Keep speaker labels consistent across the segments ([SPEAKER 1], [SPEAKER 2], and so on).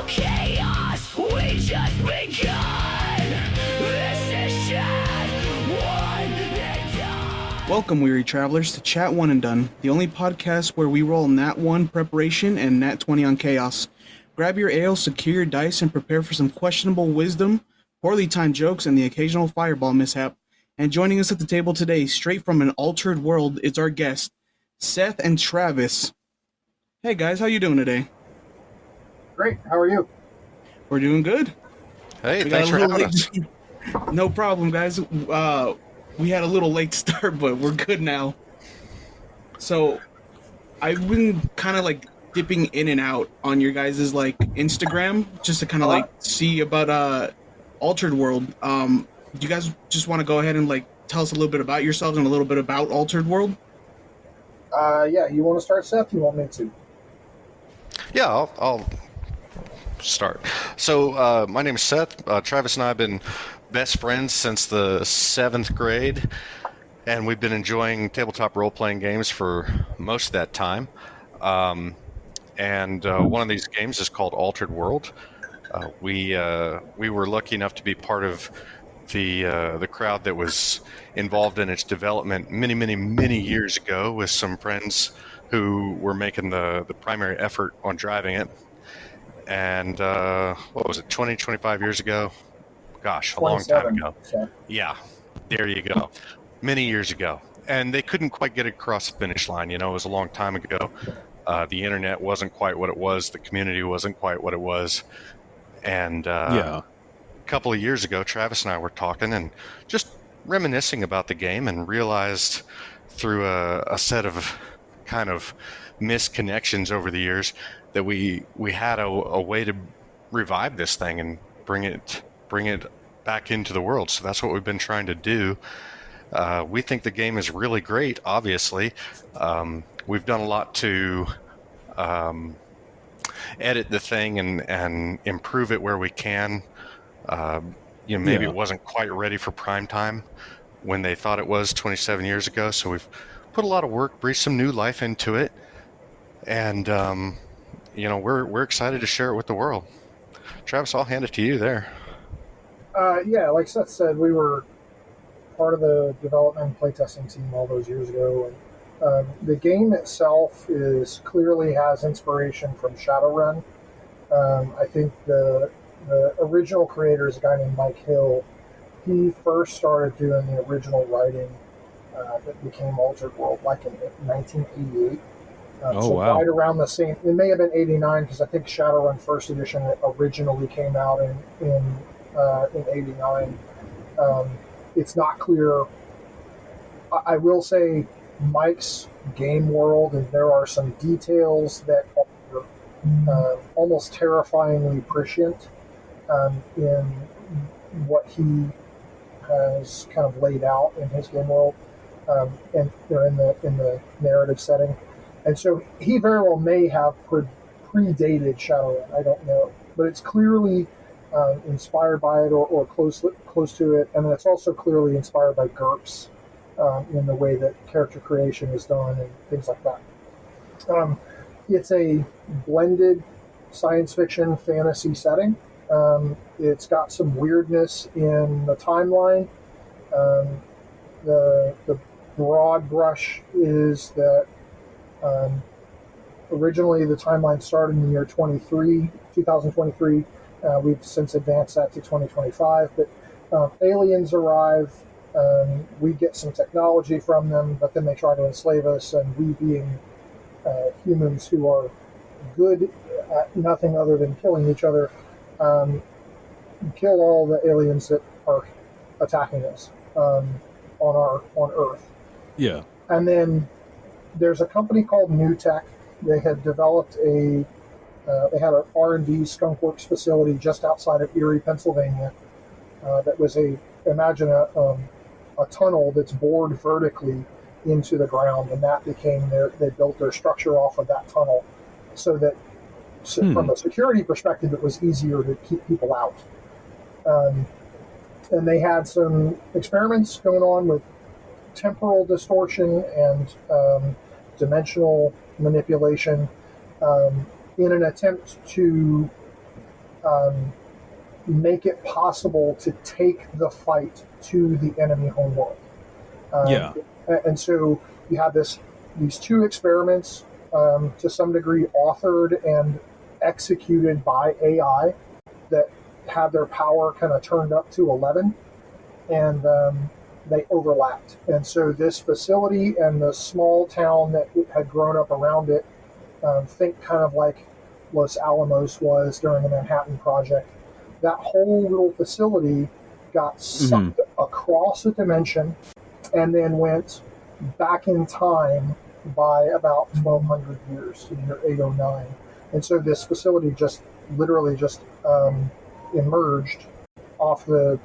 [SPEAKER 1] chaos, we just begun. This is Chat One and Done.
[SPEAKER 2] Welcome, weary travelers, to Chat One and Done, the only podcast where we roll Nat 1 preparation and Nat 20 on chaos. Grab your ale, secure your dice, and prepare for some questionable wisdom, poorly timed jokes, and the occasional fireball mishap. And joining us at the table today, straight from an altered world, is our guest, Seth and Travis. Hey guys, how you doing today?
[SPEAKER 3] Great. How are you?
[SPEAKER 2] We're doing good.
[SPEAKER 4] Hey,
[SPEAKER 2] We
[SPEAKER 4] thanks
[SPEAKER 2] got
[SPEAKER 4] for
[SPEAKER 2] a little
[SPEAKER 4] having us.
[SPEAKER 2] late. No problem, guys. We had a little late start, but we're good now. So, I've been kind of like dipping in and out on your guys' like Instagram just to kind of like see about Altered World. Do you guys just want to go ahead and like tell us a little bit about yourselves and a little bit about Altered World?
[SPEAKER 3] Yeah, you want to start, Seth? You want me to?
[SPEAKER 4] Yeah, I'll start. So, my name is Seth. Travis and I have been best friends since the 7th grade, and we've been enjoying tabletop role-playing games for most of that time. And one of these games is called Altered World. We were lucky enough to be part of the crowd that was involved in its development many years ago with some friends who were making the primary effort on driving it. And what was it, 25 years ago? Gosh, a long time ago.
[SPEAKER 3] So.
[SPEAKER 4] Yeah, there you go. Many years ago. And they couldn't quite get it across the finish line. You know, it was a long time ago. The internet wasn't quite what it was. The community wasn't quite what it was. And a couple of years ago, Travis and I were talking and just reminiscing about the game and realized through a set of kind of misconnections over the years that we had a way to revive this thing and bring it back into the world. So that's what we've been trying to do. We think the game is really great, obviously. We've done a lot to edit the thing and improve it where we can. Maybe it wasn't quite ready for prime time when they thought it was 27 years ago. So we've put a lot of work, breathed some new life into it. And, we're excited to share it with the world. Travis, I'll hand it to you there.
[SPEAKER 3] Yeah, like Seth said, we were part of the development and playtesting team all those years ago. And the game itself clearly has inspiration from Shadowrun. I think the original creator is a guy named Mike Hill. He first started doing the original writing that became Altered World like in 1988.
[SPEAKER 5] Wow.
[SPEAKER 3] Right around the same, it may have been 89 because I think Shadowrun First Edition originally came out in 89. It's not clear. I will say Mike's game world, and there are some details that are almost terrifyingly prescient in what he has kind of laid out in his game world, and in the narrative setting. And so he very well may have predated Shadowrun. I don't know, but it's clearly inspired by it or close to it, and it's also clearly inspired by GURPS in the way that character creation is done and things like that. It's a blended science fiction fantasy setting. It's got some weirdness in the timeline. The broad brush is that originally the timeline started in the year 2023. We've since advanced that to 2025, but aliens arrive. We get some technology from them, but then they try to enslave us, and we, being humans who are good at nothing other than killing each other, kill all the aliens that are attacking us on Earth.
[SPEAKER 5] Yeah.
[SPEAKER 3] And then there's a company called New Tech. They had developed they had an R&D skunkworks facility just outside of Erie, Pennsylvania. That was imagine a tunnel that's bored vertically into the ground, and that became they built their structure off of that tunnel, so that from a security perspective, it was easier to keep people out. And they had some experiments going on with temporal distortion and dimensional manipulation in an attempt to make it possible to take the fight to the enemy homeworld.
[SPEAKER 5] Yeah.
[SPEAKER 3] And so you have these two experiments, to some degree authored and executed by AI that had their power kind of turned up to 11, and they overlapped. And so this facility and the small town that had grown up around it, think kind of like Los Alamos was during the Manhattan Project, that whole little facility got sucked across a dimension and then went back in time by about 1,200 years to the year 809. And so this facility just literally emerged off the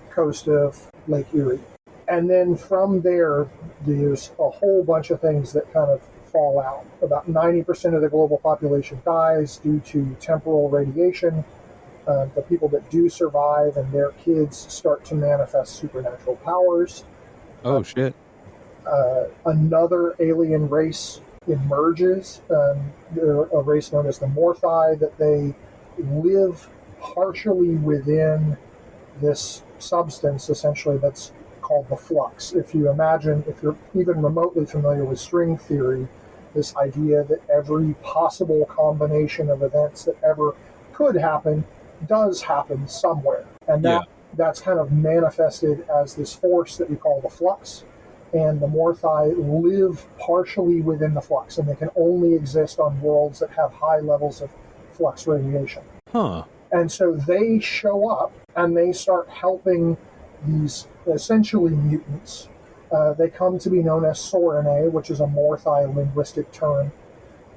[SPEAKER 3] coast of Lake Erie. And then from there, there's a whole bunch of things that kind of fall out. About 90% of the global population dies due to temporal radiation. The people that do survive and their kids start to manifest supernatural powers.
[SPEAKER 5] Oh, shit.
[SPEAKER 3] Another alien race emerges. They're a race known as the Morthi, that they live partially within this substance, essentially, that's called the flux. If you imagine, if you're even remotely familiar with string theory, this idea that every possible combination of events that ever could happen does happen somewhere. And that's kind of manifested as this force that we call the flux. And the Morthi live partially within the flux, and they can only exist on worlds that have high levels of flux radiation.
[SPEAKER 5] Huh.
[SPEAKER 3] And so they show up and they start helping these essentially mutants. They come to be known as Sorene, which is a Morthi linguistic term.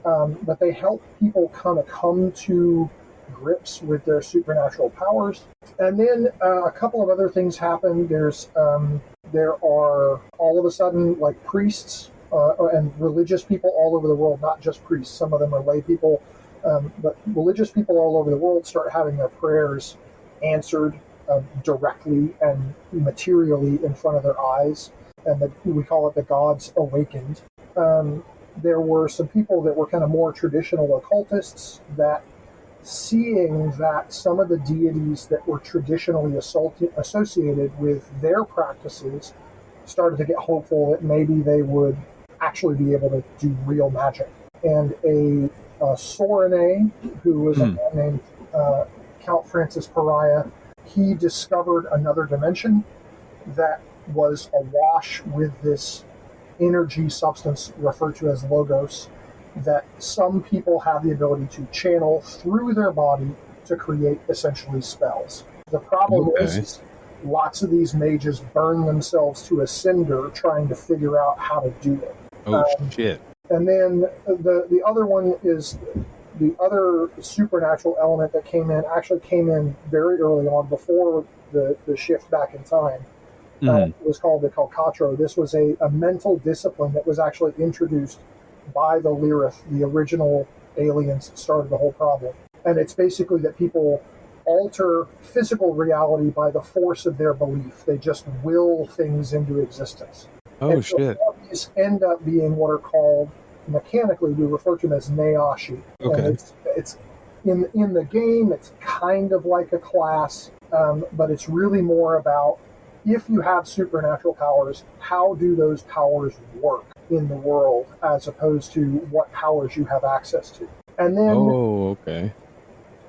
[SPEAKER 3] But they help people kind of come to grips with their supernatural powers. And then a couple of other things happen. There are all of a sudden like priests and religious people all over the world, not just priests. Some of them are lay people, but religious people all over the world start having their prayers answered directly and materially in front of their eyes. And we call it the gods awakened. There were some people that were kind of more traditional occultists that, seeing that some of the deities that were traditionally associated with their practices started to get hopeful that maybe they would actually be able to do real magic. And a Sorene, who was a man named Count Francis Pariah, he discovered another dimension that was awash with this energy substance referred to as logos, that some people have the ability to channel through their body to create essentially spells. The problem is lots of these mages burn themselves to a cinder trying to figure out how to do it.
[SPEAKER 5] Oh, shit.
[SPEAKER 3] And then the other one is the other supernatural element that actually came in very early on before the shift back in time. Was called the Calcatro. This was a mental discipline that was actually introduced by the Lyrith, the original aliens that started the whole problem. And it's basically that people alter physical reality by the force of their belief. They just will things into existence.
[SPEAKER 5] Oh, and shit.
[SPEAKER 3] So these end up being what are called, mechanically, we refer to them as Neashi.
[SPEAKER 5] Okay.
[SPEAKER 3] And it's in the game, it's kind of like a class, but it's really more about, if you have supernatural powers, how do those powers work in the world, as opposed to what powers you have access to. And then,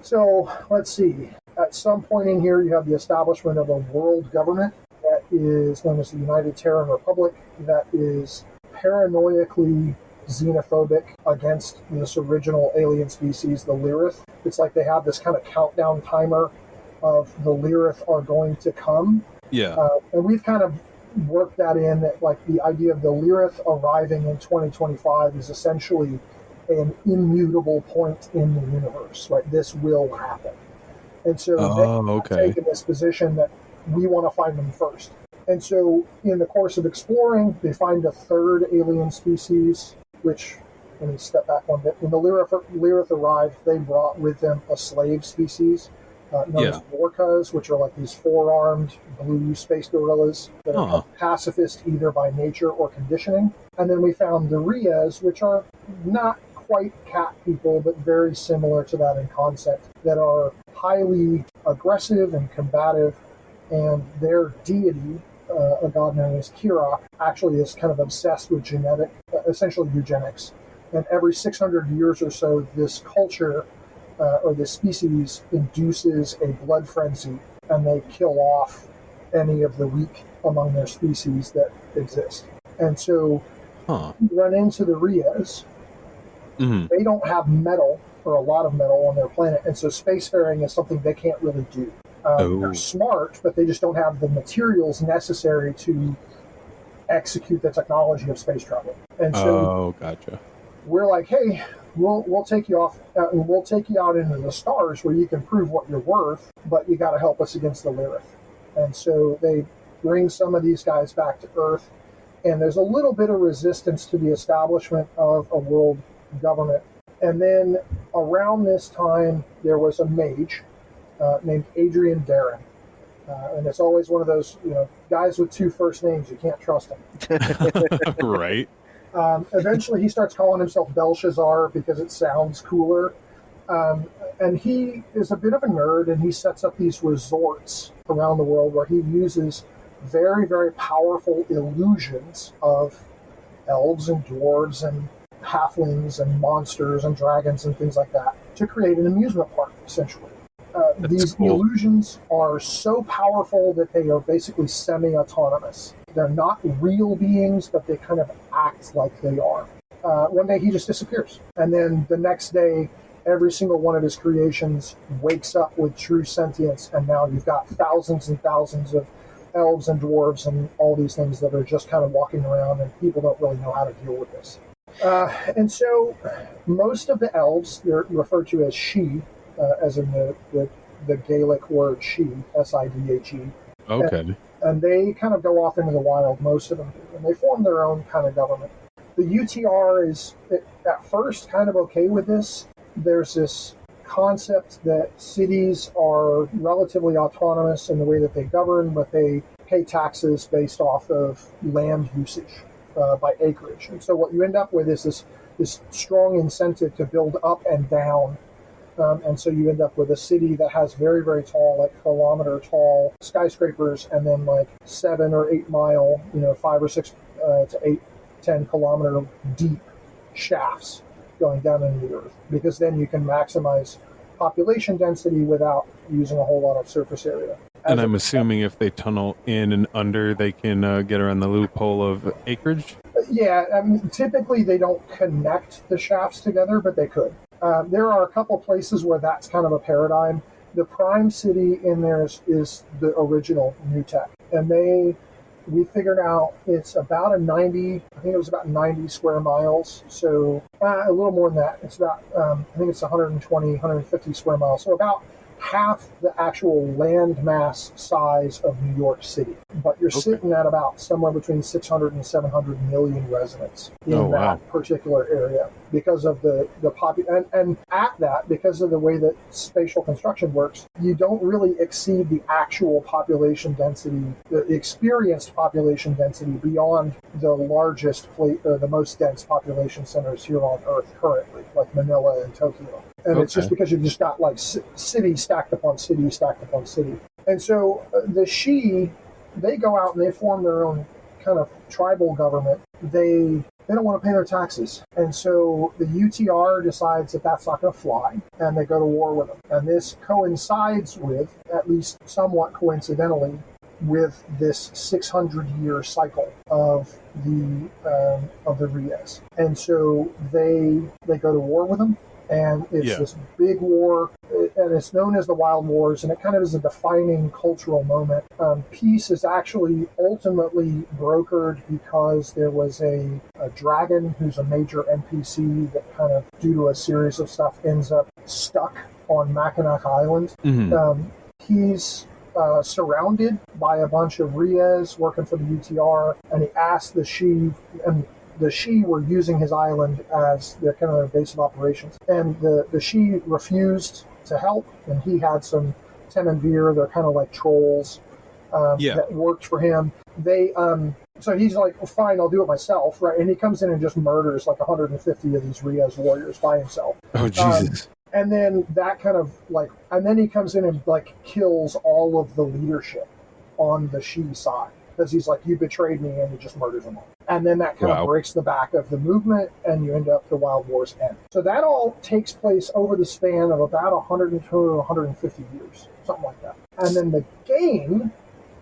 [SPEAKER 3] so let's see. At some point in here, you have the establishment of a world government that is known as the United Terran Republic, that is paranoiacally xenophobic against this original alien species, the Lyrith. It's like they have this kind of countdown timer of the Lyrith are going to come.
[SPEAKER 5] Yeah.
[SPEAKER 3] And we've kind of worked that in, that like the idea of the Lyrith arriving in 2025 is essentially an immutable point in the universe. Right? This will happen. And so they've taken this position that we want to find them first. And so in the course of exploring, they find a third alien species, which, let me step back one bit. When the Lyrith arrived, they brought with them a slave species known as Lorcas, which are like these four-armed blue space gorillas that are pacifist either by nature or conditioning. And then we found the Rias, which are not quite cat people, but very similar to that in concept, that are highly aggressive and combative, and their deity, a god known as Kirok, actually is kind of obsessed with essentially eugenics. And every 600 years or so, this culture or this species induces a blood frenzy, and they kill off any of the weak among their species that exist. And so you run into the Rias. They don't have metal, or a lot of metal, on their planet, and so spacefaring is something they can't really do. They're smart, but they just don't have the materials necessary to execute the technology of space travel. And so
[SPEAKER 5] gotcha.
[SPEAKER 3] we're like, hey, we'll take you off, and we'll take you out into the stars where you can prove what you're worth, but you got to help us against the Lilith. And so they bring some of these guys back to Earth, and there's a little bit of resistance to the establishment of a world government. And then around this time, there was a mage named Adrian Darren. And it's always one of those, guys with two first names, you can't trust them.
[SPEAKER 5] Right.
[SPEAKER 3] Eventually, he starts calling himself Belshazzar because it sounds cooler. And he is a bit of a nerd, and he sets up these resorts around the world where he uses very, very powerful illusions of elves and dwarves and halflings and monsters and dragons and things like that to create an amusement park, essentially. These illusions are so powerful that they are basically semi-autonomous. They're not real beings, but they kind of act like they are. One day he just disappears. And then the next day, every single one of his creations wakes up with true sentience, and now you've got thousands and thousands of elves and dwarves and all these things that are just kind of walking around, and people don't really know how to deal with this. And so most of the elves, they're referred to as she, as in the Gaelic word she, S-I-D-H-E.
[SPEAKER 5] Okay.
[SPEAKER 3] And they kind of go off into the wild, most of them do, and they form their own kind of government. The UTR is, at first, kind of okay with this. There's this concept that cities are relatively autonomous in the way that they govern, but they pay taxes based off of land usage by acreage. And so what you end up with is this strong incentive to build up and down. And so you end up with a city that has very, very tall, like kilometer tall skyscrapers, and then like 7 or 8 mile, 5 or 6 to 8, 10 kilometer deep shafts going down into the earth, because then you can maximize population density without using a whole lot of surface area.
[SPEAKER 5] And I'm assuming if they tunnel in and under, they can get around the loophole of acreage?
[SPEAKER 3] Yeah, I mean, typically they don't connect the shafts together, but they could. There are a couple places where that's kind of a paradigm. The prime city in there is the original New Tech. And we figured out it's about I think it was about 90 square miles. So a little more than that. It's about, I think it's 120, 150 square miles. So about half the actual land mass size of New York City. But you're sitting at about somewhere between 600 and 700 million residents in that particular area because of the and at that, because of the way that spatial construction works, you don't really exceed the actual population density, the experienced population density beyond the largest or the most dense population centers here on Earth currently, like Manila and Tokyo. And it's just because you've just got like city stacked upon city stacked upon city. And so the Shi, they go out and they form their own kind of tribal government. They don't want to pay their taxes. And so the UTR decides that that's not going to fly, and they go to war with them. And this coincides with, at least somewhat coincidentally, with this 600-year cycle of the Rias. And so they go to war with them. And it's this big war, and it's known as the Wild Wars, and it kind of is a defining cultural moment. Peace is actually ultimately brokered because there was a dragon who's a major NPC that kind of, due to a series of stuff, ends up stuck on Mackinac Island. He's surrounded by a bunch of Rias working for the UTR, and he asked the Shi, and the Shi were using his island as their kind of their base of operations. And the Shi refused to help, and he had some Tenenveer, they're kind of like trolls that worked for him. So he's like, well, fine, I'll do it myself, right? And he comes in and just murders like 150 of these Rias warriors by himself.
[SPEAKER 5] Oh, Jesus.
[SPEAKER 3] And then that kind of like, and then he comes in and like kills all of the leadership on the Shi side because he's like, you betrayed me, and he just murders them all. And then that kind of breaks the back of the movement, and you end up the Wild Wars end. So that all takes place over the span of about 120 or 150 years, something like that. And then the game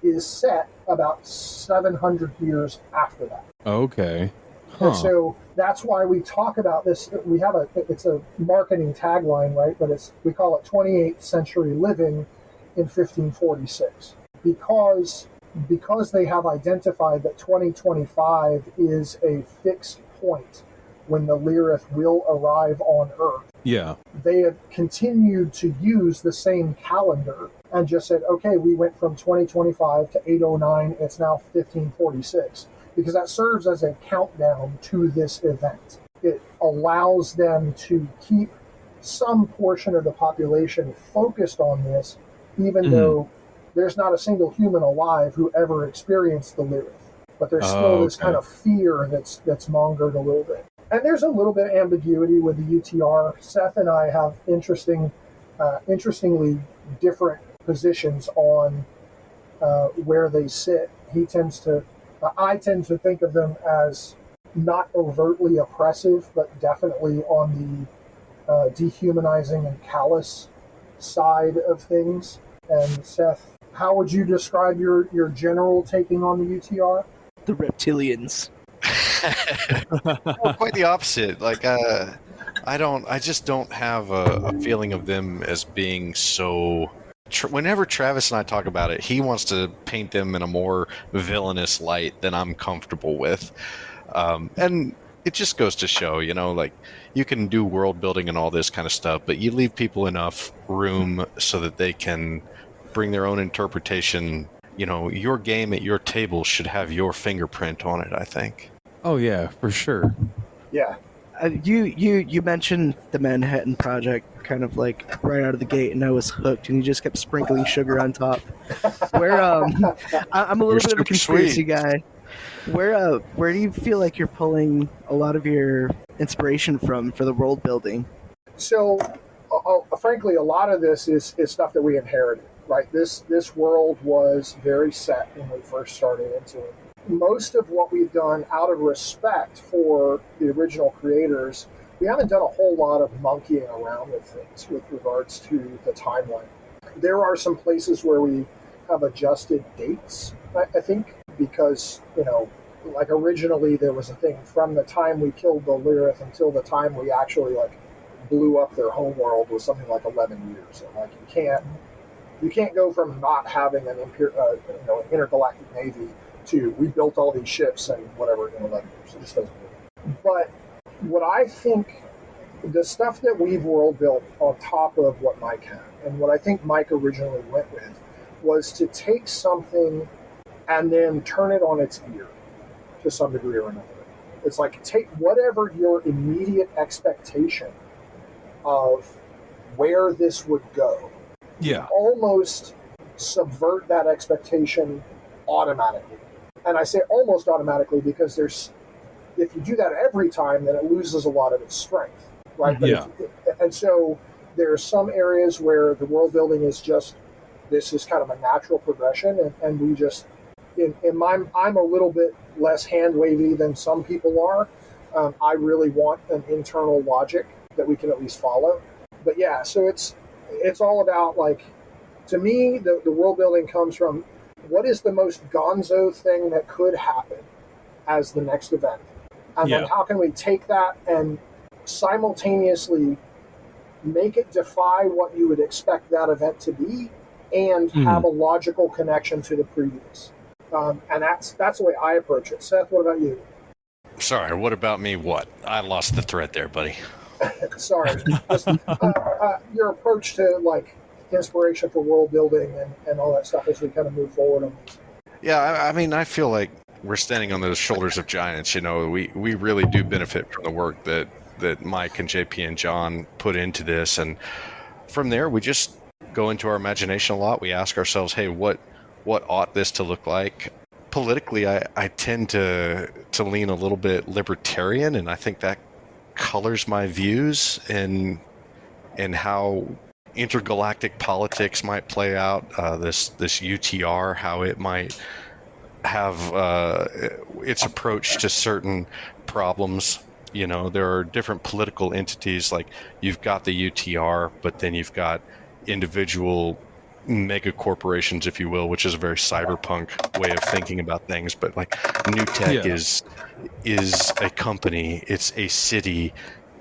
[SPEAKER 3] is set about 700 years after that.
[SPEAKER 5] Okay.
[SPEAKER 3] And so that's why we talk about this. We have it's a marketing tagline, right? But we call it 28th century living in 1546 because they have identified that 2025 is a fixed point when the Lyrith will arrive on Earth.
[SPEAKER 5] Yeah.
[SPEAKER 3] They have continued to use the same calendar and just said, okay, we went from 2025 to 809. It's now 1546. Because that serves as a countdown to this event. It allows them to keep some portion of the population focused on this, even though there's not a single human alive who ever experienced the Lyrith. But there's still this kind of fear that's mongered a little bit. And there's a little bit of ambiguity with the UTR. Seth and I have interestingly different positions on where they sit. I tend to think of them as not overtly oppressive, but definitely on the dehumanizing and callous side of things. And Seth, how would you describe your general taking on the UTR?
[SPEAKER 6] The reptilians.
[SPEAKER 4] Well, quite the opposite. Like, I just don't have a feeling of them as being so. Whenever Travis and I talk about it, he wants to paint them in a more villainous light than I'm comfortable with. And it just goes to show, like, you can do world building and all this kind of stuff, but you leave people enough room so that they can bring their own interpretation. Your game at your table should have your fingerprint on it, I think.
[SPEAKER 5] Oh, yeah, for sure.
[SPEAKER 3] Yeah.
[SPEAKER 6] You mentioned the Manhattan Project kind of like right out of the gate, and I was hooked, and you just kept sprinkling sugar on top. I'm a little bit of a conspiracy guy. Where do you feel like you're pulling a lot of your inspiration from for the world building?
[SPEAKER 3] So, frankly, a lot of this is stuff that we inherited, right? This world was very set when we first started into it. Most of what we've done out of respect for the original creators, we haven't done a whole lot of monkeying around with things with regards to the timeline. There are some places where we have adjusted dates, I think, because, like originally there was a thing from the time we killed the Lyrith until the time we actually blew up their homeworld was something like 11 years. And you can't go from not having an intergalactic navy to we built all these ships and whatever in 11 years. It just doesn't work. But what I think, the stuff that we've world built on top of what Mike had, and what I think Mike originally went with, was to take something and then turn it on its ear to some degree or another. It's like take whatever your immediate expectation of where this would go.
[SPEAKER 5] Yeah.
[SPEAKER 3] Almost subvert that expectation automatically. And I say almost automatically because if you do that every time, then it loses a lot of its strength, right? But and so there are some areas where the world building is just, this is kind of a natural progression, and we just, I'm a little bit less hand-wavy than some people are. I really want an internal logic that we can at least follow. But yeah, so it's all about, like, to me, the world building comes from what is the most gonzo thing that could happen as the next event? And then how can we take that and simultaneously make it defy what you would expect that event to be and have a logical connection to the previous? And that's the way I approach it. Seth, what about you?
[SPEAKER 4] Sorry, what about me? What? I lost the thread there, buddy.
[SPEAKER 3] Sorry. Just, your approach to, like, inspiration for world building and all that stuff as we kind of move forward on this.
[SPEAKER 4] Yeah, I mean, I feel like we're standing on the shoulders of giants. We really do benefit from the work that Mike and JP and John put into this, and from there we just go into our imagination a lot. We ask ourselves, hey, what ought this to look like? Politically, I tend to lean a little bit libertarian, and I think that colors my views. And and how intergalactic politics might play out. This UTR, how it might have its approach to certain problems. You know, there are different political entities. Like you've got the UTR, but then you've got individual mega corporations, if you will, which is a very cyberpunk way of thinking about things. But like New Tech is a company, it's a city,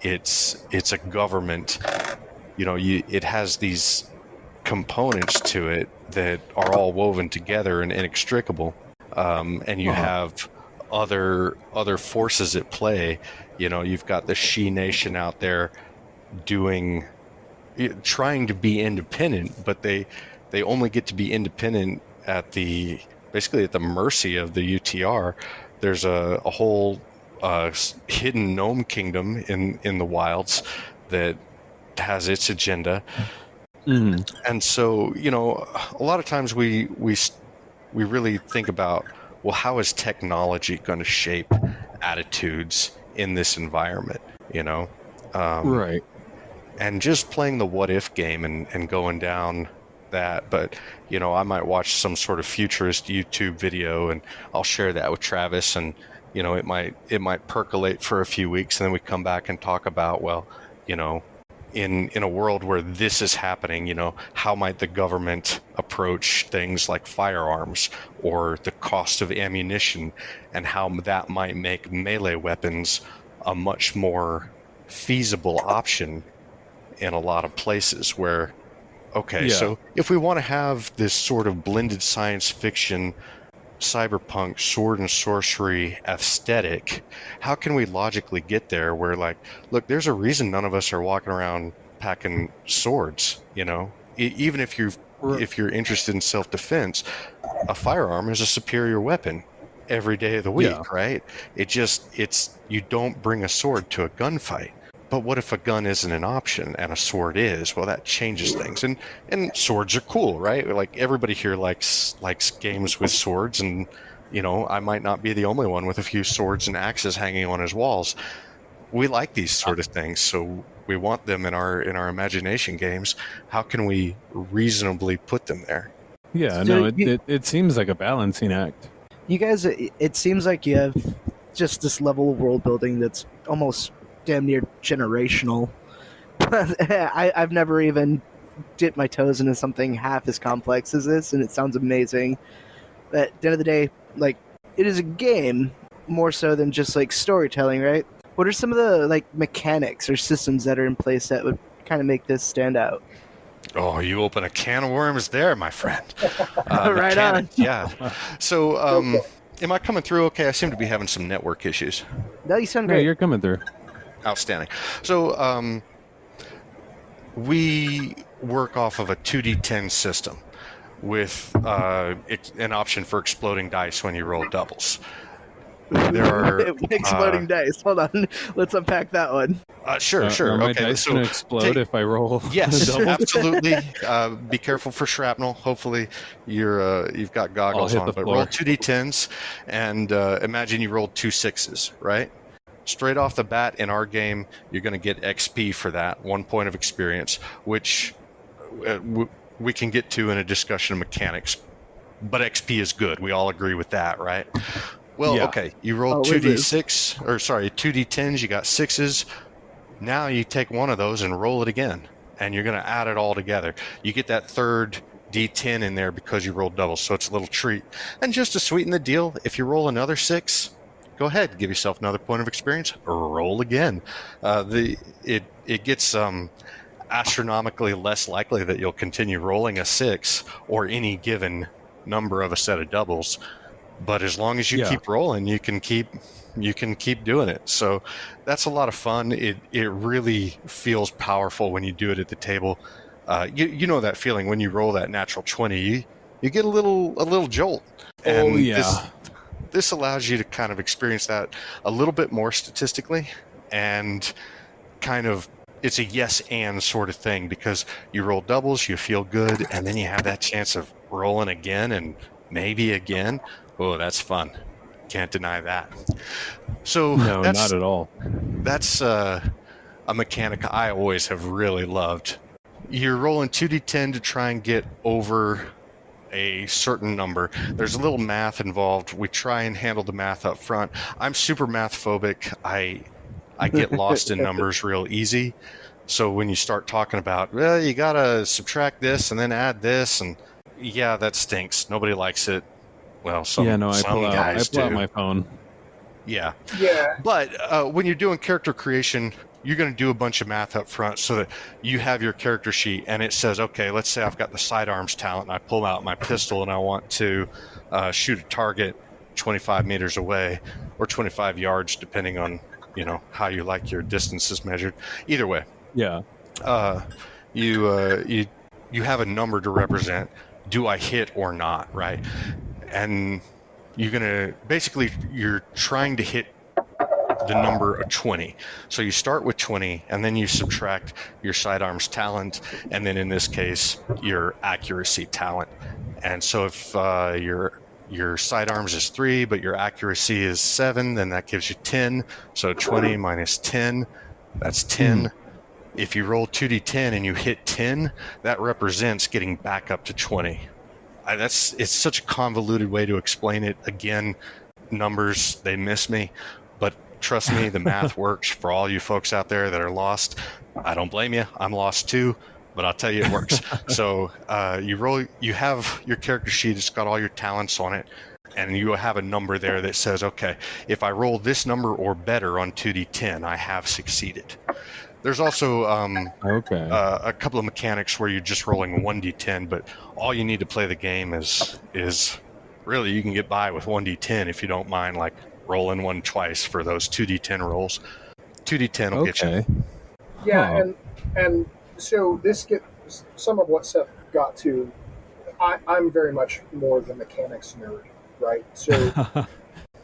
[SPEAKER 4] it's a government. You know, it has these components to it that are all woven together and inextricable. And you have other forces at play. You know, you've got the She Nation out there trying to be independent, but they only get to be independent basically at the mercy of the UTR. There's a whole hidden gnome kingdom in the wilds that has its agenda. And so, you know, a lot of times we really think about, well, how is technology going to shape attitudes in this environment, you know?
[SPEAKER 5] Right.
[SPEAKER 4] And just playing the what if game and going down that. But, you know, I might watch some sort of futurist YouTube video and I'll share that with Travis, and, you know, it might percolate for a few weeks, and then we come back and talk about, well, you know, in a world where this is happening, you know, how might the government approach things like firearms or the cost of ammunition, and how that might make melee weapons a much more feasible option in a lot of places where, so if we want to have this sort of blended science fiction, cyberpunk, sword and sorcery aesthetic, how can we logically get there where, like, look, there's a reason none of us are walking around packing swords, you know? Even if you're interested in self-defense, a firearm is a superior weapon every day of the week, right? You don't bring a sword to a gunfight. But what if a gun isn't an option and a sword is? Well, that changes things. And swords are cool, right? Like, everybody here likes games with swords, and, you know, I might not be the only one with a few swords and axes hanging on his walls. We like these sort of things, so we want them in our imagination games. How can we reasonably put them there?
[SPEAKER 5] Yeah, no, it seems like a balancing act.
[SPEAKER 6] You guys, it seems like you have just this level of world building that's almost damn near generational. I've never even dipped my toes into something half as complex as this, and it sounds amazing. But at the end of the day, like, it is a game more so than just like storytelling, right? What are some of the like mechanics or systems that are in place that would kind of make this stand out?
[SPEAKER 4] Oh, you open a can of worms there, my friend.
[SPEAKER 6] Right on.
[SPEAKER 4] Yeah. So, am I coming through okay? I seem to be having some network issues.
[SPEAKER 6] No, you sound
[SPEAKER 5] Yeah,
[SPEAKER 6] great.
[SPEAKER 5] you're coming through.
[SPEAKER 4] Outstanding. So, we work off of a 2d10 system with an option for exploding dice when you roll doubles. There are
[SPEAKER 6] exploding dice. Hold on, let's unpack that one.
[SPEAKER 4] Sure.
[SPEAKER 5] Are my
[SPEAKER 4] Okay,
[SPEAKER 5] dice
[SPEAKER 4] so
[SPEAKER 5] gonna explode if I roll?
[SPEAKER 4] Yes,
[SPEAKER 5] double?
[SPEAKER 4] absolutely. Be careful for shrapnel. Hopefully, you've got goggles
[SPEAKER 5] hit
[SPEAKER 4] on.
[SPEAKER 5] the
[SPEAKER 4] But
[SPEAKER 5] floor.
[SPEAKER 4] roll 2d10s, and imagine you rolled 2 6s, right? Straight off the bat in our game, you're going to get XP for that, 1 point of experience, which we can get to in a discussion of mechanics. But XP is good. We all agree with that, right? Well, okay, you rolled 2d10s, you got 6s. Now you take one of those and roll it again, and you're going to add it all together. You get that third d10 in there because you rolled doubles, so it's a little treat. And just to sweeten the deal, if you roll another 6, go ahead, give yourself another point of experience, roll again. It gets astronomically less likely that you'll continue rolling a 6 or any given number of a set of doubles. But as long as you keep rolling, you can keep doing it. So that's a lot of fun. It really feels powerful when you do it at the table. You know that feeling when you roll that natural 20, you get a little jolt. And this allows you to kind of experience that a little bit more statistically, and kind of it's a yes and sort of thing, because you roll doubles, you feel good, and then you have that chance of rolling again and maybe again. Oh, that's fun. Can't deny that. So
[SPEAKER 5] no, not at all.
[SPEAKER 4] That's a mechanic I always have really loved. You're rolling 2d10 to try and get over a certain number. There's a little math involved. We try and handle the math up front. I'm super math phobic. I get lost in numbers real easy. So when you start talking about, well, you gotta subtract this and then add this, and yeah, that stinks. Nobody likes it. Well, some
[SPEAKER 5] I pull
[SPEAKER 4] guys
[SPEAKER 5] out
[SPEAKER 4] do.
[SPEAKER 5] my phone.
[SPEAKER 4] Yeah.
[SPEAKER 3] Yeah.
[SPEAKER 4] But when you're doing character creation, you're going to do a bunch of math up front so that you have your character sheet and it says, okay, let's say I've got the sidearms talent and I pull out my pistol and I want to shoot a target 25 meters away or 25 yards, depending on, how you like your distances measured. Either way.
[SPEAKER 5] Yeah.
[SPEAKER 4] You have a number to represent. Do I hit or not, right? And you're trying to hit the number of 20. So you start with 20 and then you subtract your sidearms talent, and then in this case your accuracy talent. And so if your sidearms is 3 but your accuracy is 7, then that gives you 10. So 20 minus 10, that's 10. If you roll 2d10 and you hit 10, that represents getting back up to 20. It's such a convoluted way to explain it. Again, numbers, they miss me, but trust me, the math works for all you folks out there that are lost. I don't blame you. I'm lost too, but I'll tell you it works. So you have your character sheet. It's got all your talents on it, and you have a number there that says, okay, if I roll this number or better on 2d10, I have succeeded. There's also a couple of mechanics where you're just rolling 1d10, but all you need to play the game is really you can get by with 1d10 if you don't mind like rolling one twice for those 2d10 rolls. 2d10 will get you.
[SPEAKER 3] Yeah, and so this gets some of what Seth got to. I'm very much more the mechanics nerd, right? So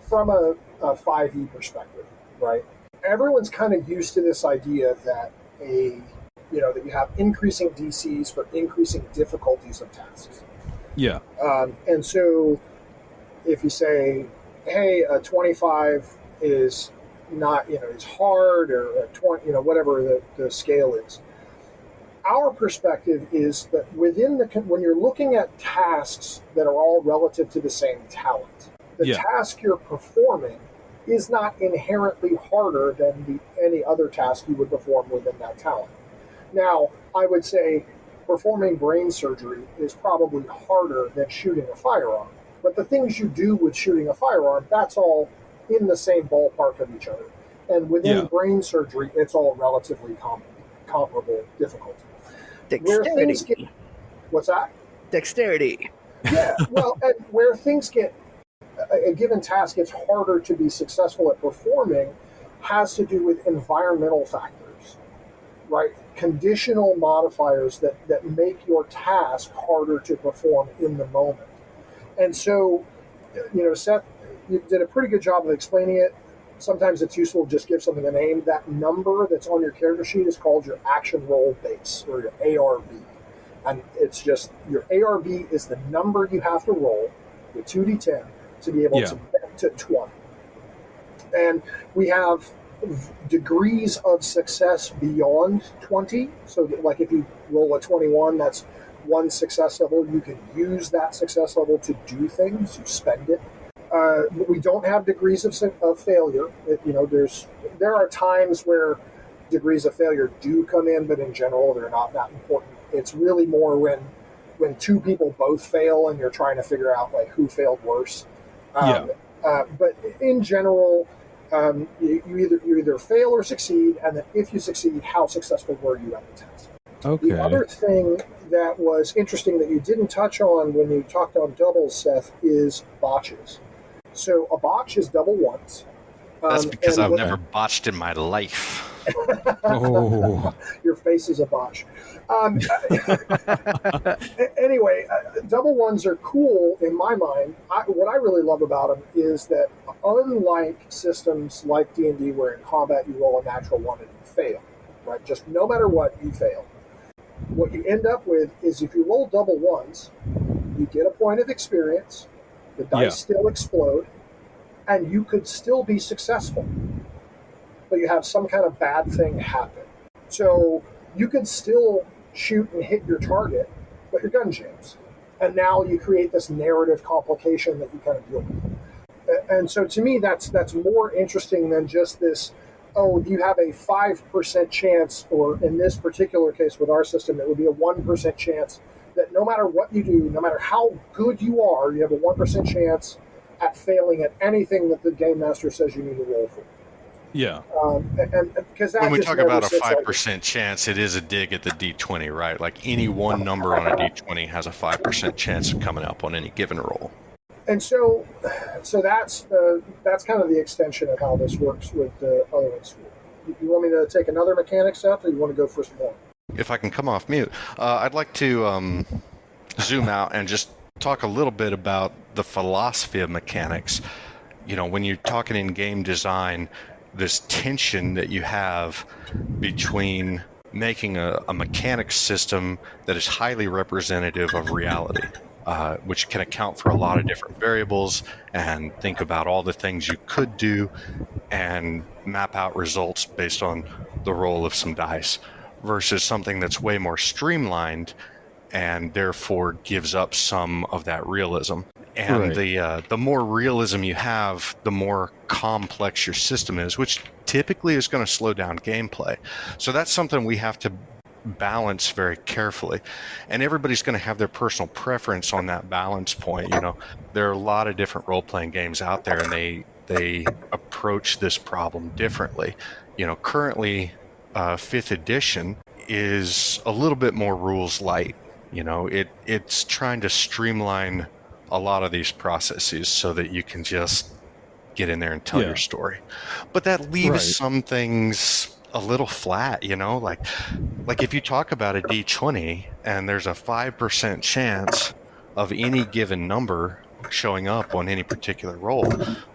[SPEAKER 3] from a 5e perspective, right? Everyone's kind of used to this idea that that you have increasing DCs for increasing difficulties of tasks.
[SPEAKER 5] Yeah.
[SPEAKER 3] And so if you say, hey, a 25 is not, it's hard, or a 20, whatever the scale is. Our perspective is that when you're looking at tasks that are all relative to the same talent, the task you're performing is not inherently harder than any other task you would perform within that talent. Now, I would say performing brain surgery is probably harder than shooting a firearm. But the things you do with shooting a firearm, that's all in the same ballpark of each other. And within brain surgery, it's all relatively comparable difficulty.
[SPEAKER 6] Dexterity.
[SPEAKER 3] What's that?
[SPEAKER 6] Dexterity.
[SPEAKER 3] Yeah, well, and where things get, a given task gets harder to be successful at performing has to do with environmental factors, right? Conditional modifiers that make your task harder to perform in the moment. And so, Seth, you did a pretty good job of explaining it. Sometimes it's useful to just give something a name. That number that's on your character sheet is called your action roll base, or your ARB. And it's just, your ARB is the number you have to roll with 2d10 to be able to get to 20. And we have degrees of success beyond 20. So like if you roll a 21, that's one success level. You can use that success level to do things. You spend it. We don't have degrees of failure. There are times where degrees of failure do come in, but in general, they're not that important. It's really more when two people both fail and you're trying to figure out like who failed worse. But in general, you either fail or succeed, and then if you succeed, how successful were you at the test?
[SPEAKER 5] Okay.
[SPEAKER 3] The other thing that was interesting that you didn't touch on when you talked on doubles, Seth, is botches. So a botch is double ones.
[SPEAKER 4] That's because I've never botched in my life.
[SPEAKER 5] Oh.
[SPEAKER 3] Your face is a botch. Anyway, double ones are cool in my mind. What I really love about them is that unlike systems like D&D where in combat you roll a natural one and you fail, right? Just no matter what, you fail. What you end up with is if you roll double ones, you get a point of experience, the dice still explode, and you could still be successful. But you have some kind of bad thing happen. So you could still shoot and hit your target, but your gun jams. And now you create this narrative complication that you kind of deal with. And so to me, that's more interesting than just this, oh, you have a 5% chance, or in this particular case with our system, it would be a 1% chance that no matter what you do, no matter how good you are, you have a 1% chance at failing at anything that the game master says you need to roll for.
[SPEAKER 5] Yeah.
[SPEAKER 3] And because that
[SPEAKER 4] When we
[SPEAKER 3] just
[SPEAKER 4] talk
[SPEAKER 3] never
[SPEAKER 4] about a
[SPEAKER 3] sits right.
[SPEAKER 4] 5% chance, it is a dig at the D20, right? Like any one number on a D20 has a 5% chance of coming up on any given roll.
[SPEAKER 3] And so that's kind of the extension of how this works with the other ones. You want me to take another mechanic, Seth, or you want to go for some more?
[SPEAKER 4] If I can come off mute, I'd like to zoom out and just talk a little bit about the philosophy of mechanics. You know, when you're talking in game design, this tension that you have between making a mechanics system that is highly representative of reality, which can account for a lot of different variables and think about all the things you could do and map out results based on the roll of some dice, versus something that's way more streamlined and therefore gives up some of that realism. And the more realism you have, the more complex your system is, which typically is going to slow down gameplay. So that's something we have to balance very carefully. And everybody's going to have their personal preference on that balance point. You know, there are a lot of different role-playing games out there, and they approach this problem differently. You know, currently, 5th edition is a little bit more rules light. You know, it's trying to streamline a lot of these processes so that you can just get in there and tell your story. But that leaves some things a little flat, you know, like if you talk about a D20 and there's a 5% chance of any given number showing up on any particular roll,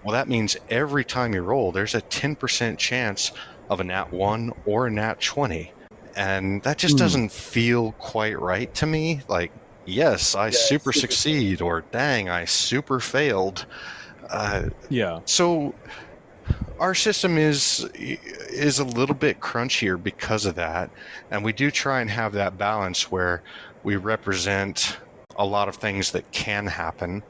[SPEAKER 4] well, that means every time you roll, there's a 10% chance of a nat 1 or a nat 20. And that just doesn't feel quite right to me. Like, yes, I super succeed, or dang, I super failed. So our system is a little bit crunchier because of that, and we do try and have that balance where we represent a lot of things that can happen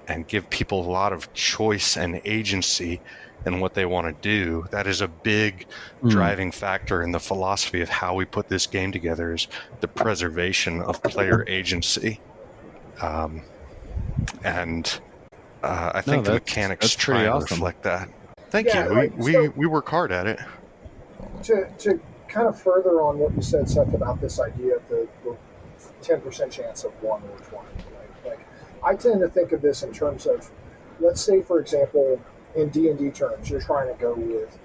[SPEAKER 4] and give people a lot of choice and agency in what they want to do. That is a big driving factor in the philosophy of how we put this game together, is the preservation of player agency. I think the mechanics try to reflect that. Thank you. We work hard at it.
[SPEAKER 3] To kind of further on what you said, Seth, about this idea of the 10% chance of 1 or 20, right? Like, I tend to think of this in terms of, let's say, for example, in D&D terms, you're trying to go with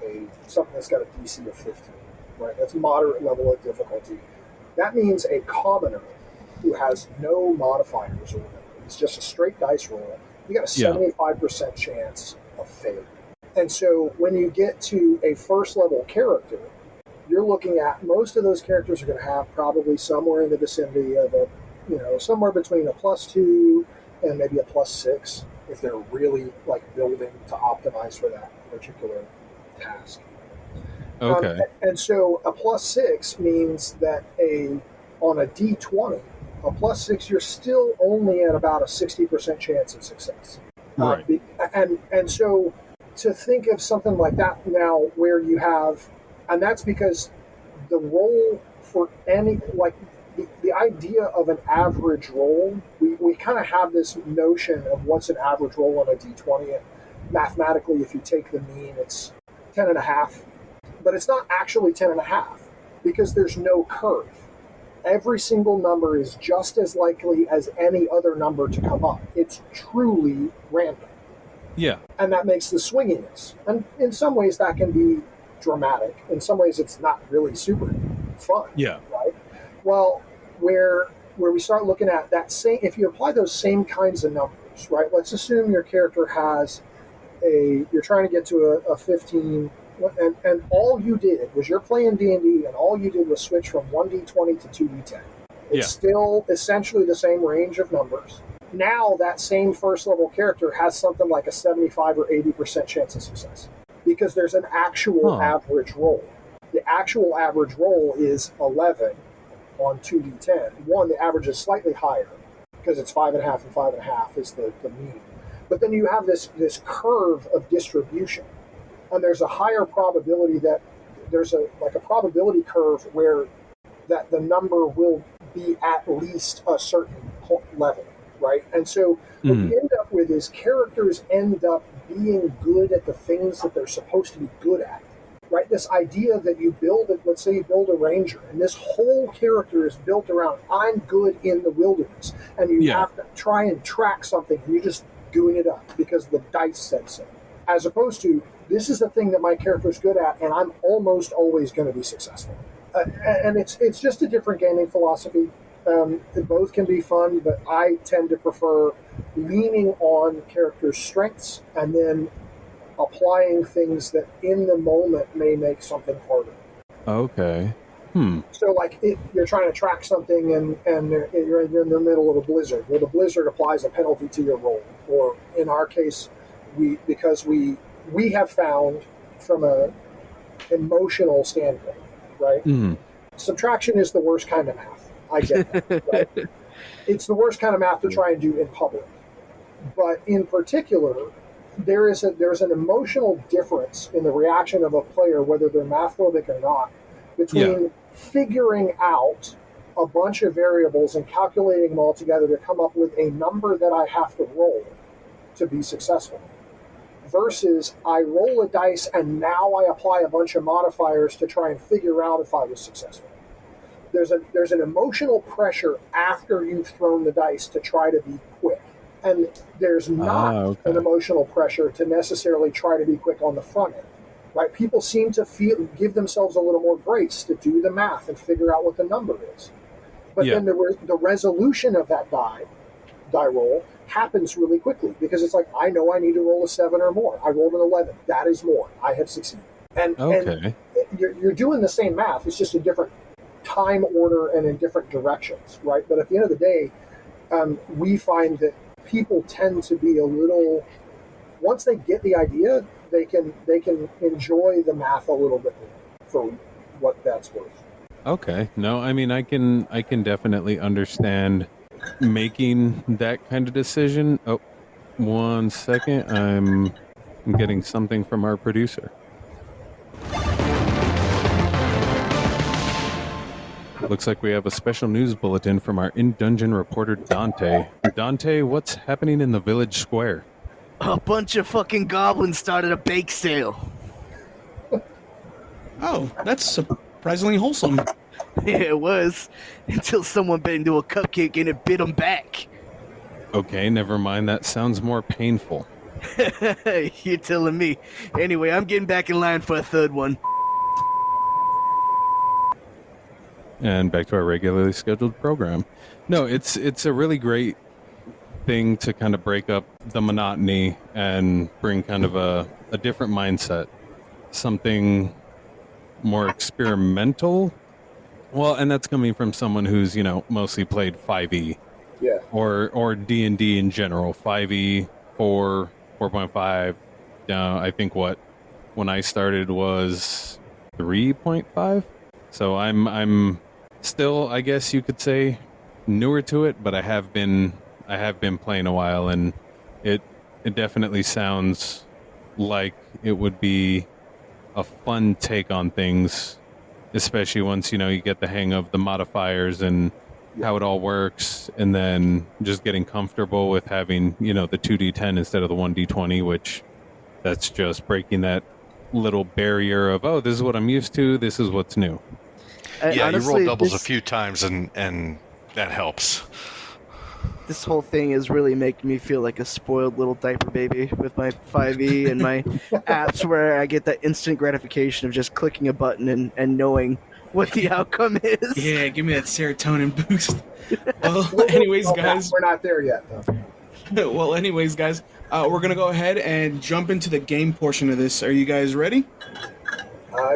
[SPEAKER 3] something that's got a DC of 15, right? That's moderate level of difficulty. That means a commoner who has no modifiers or whatever, it's just a straight dice roll, you got a 75% chance of failure. And so when you get to a first level character, you're looking at, most of those characters are going to have probably somewhere in the vicinity of somewhere between a +2 and maybe a +6, if they're really like building to optimize for that particular task.
[SPEAKER 5] Okay.
[SPEAKER 3] And so a +6 means that on a D20, a +6, you're still only at about a 60% chance of success.
[SPEAKER 5] Right.
[SPEAKER 3] And so to think of something like that now, where you have, and that's because the roll for any, like, the idea of an average roll, we kind of have this notion of what's an average roll on a D20. And mathematically, if you take the mean, it's 10.5. But it's not actually 10.5 because there's no curve. Every single number is just as likely as any other number to come up. It's truly random.
[SPEAKER 5] Yeah.
[SPEAKER 3] And that makes the swinginess. And in some ways, that can be dramatic. In some ways, it's not really super fun.
[SPEAKER 5] Yeah.
[SPEAKER 3] Right? Well, where we start looking at that same, if you apply those same kinds of numbers, right? Let's assume your character has you're trying to get to a 15, and all you did was, you're playing D&D, and all you did was switch from 1d20 to 2d10. It's still essentially the same range of numbers. Now that same first level character has something like a 75 or 80% chance of success because there's an actual average roll. The actual average roll is 11 on 2d10. One, the average is slightly higher because it's 5.5 and 5.5 is the mean. But then you have this curve of distribution, and there's a higher probability that there's a probability curve where that the number will be at least a certain level, right? And so what you end up with is characters end up being good at the things that they're supposed to be good at, right? This idea that you build it, let's say you build a ranger, and this whole character is built around, I'm good in the wilderness, and you have to try and track something, and you're just doing it up because the dice said so. As opposed to, this is the thing that my character is good at, and I'm almost always going to be successful. And it's just a different gaming philosophy. Both can be fun, but I tend to prefer leaning on characters' strengths and then applying things that in the moment may make something harder.
[SPEAKER 5] Okay.
[SPEAKER 3] So, like, you're trying to track something and you're in the middle of a blizzard. Well, the blizzard applies a penalty to your roll. Or in our case, because we have found from a emotional standpoint, right? Subtraction is the worst kind of math. I get that, right? It's the worst kind of math to try and do in public. But in particular, there's an emotional difference in the reaction of a player, whether they're math-phobic or not, between figuring out a bunch of variables and calculating them all together to come up with a number that I have to roll to be successful, versus I roll a dice and now I apply a bunch of modifiers to try and figure out if I was successful. There's an emotional pressure after you've thrown the dice to try to be quick. And there's not an emotional pressure to necessarily try to be quick on the front end. Right? People seem to give themselves a little more grace to do the math and figure out what the number is. But then the resolution of that die roll happens really quickly because it's like, I know I need to roll a 7 or more. I rolled an 11. That is more. I have succeeded. And you're doing the same math. It's just a different time order and in different directions, right? But at the end of the day, we find that people tend to be a little, once they get the idea, they can enjoy the math a little bit more for what that's worth.
[SPEAKER 5] Okay. No, I mean, I can definitely understand making that kind of decision. Oh, 1 second. I'm getting something from our producer. Looks like we have a special news bulletin from our in-dungeon reporter, Dante. Dante, what's happening in the village square?
[SPEAKER 6] A bunch of fucking goblins started a bake sale.
[SPEAKER 2] Oh, that's surprisingly wholesome.
[SPEAKER 6] Yeah, it was. Until someone bit into a cupcake and it bit them back.
[SPEAKER 5] Okay, never mind. That sounds more painful.
[SPEAKER 6] You're telling me. Anyway, I'm getting back in line for a third one.
[SPEAKER 5] And back to our regularly scheduled program. No, it's a really great thing to kind of break up the monotony and bring kind of a different mindset, something more experimental. Well, and that's coming from someone who's, mostly played 5e.
[SPEAKER 3] Yeah.
[SPEAKER 5] Or D&D in general, 5e, 4, 4.5. I think when I started was 3.5. So I'm still, I guess you could say, newer to it, but I have been playing a while, and it definitely sounds like it would be a fun take on things, especially once you get the hang of the modifiers and how it all works, and then just getting comfortable with having the 2d10 instead of the 1d20, which that's just breaking that little barrier of, oh, this is what I'm used to, this is what's new.
[SPEAKER 4] Yeah, honestly, you roll doubles a few times and that helps.
[SPEAKER 6] This whole thing is really making me feel like a spoiled little diaper baby with my 5e and my apps, where I get that instant gratification of just clicking a button and knowing what the outcome is.
[SPEAKER 2] Yeah, give me that serotonin boost. Well, anyways, guys.
[SPEAKER 3] We're not there yet, though.
[SPEAKER 2] Well, anyways, guys, we're going to go ahead and jump into the game portion of this. Are you guys ready?